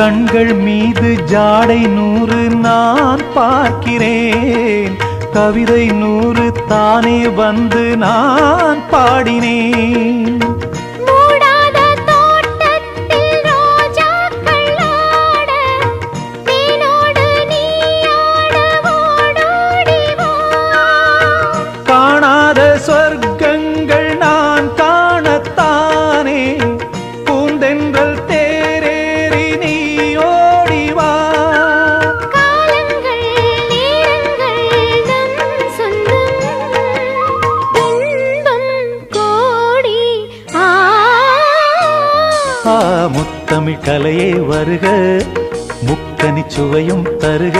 கண்கள் மீது ஜாடை 100 நான் பார்க்கிறேன், கவிதை 100 தானே வந்து நான் பாடினேன். காணாத சொர்க்கங்கள் நான் காணத்தானே, பூந்தென்றல் தேரேறி நீ ஓடிவா. காலங்கள் நேரங்கள் நம் சொந்தம், இன்பம் கோடி. முத்தமிழ் கலையே வருக, முக்கனி சுவையும் தருக.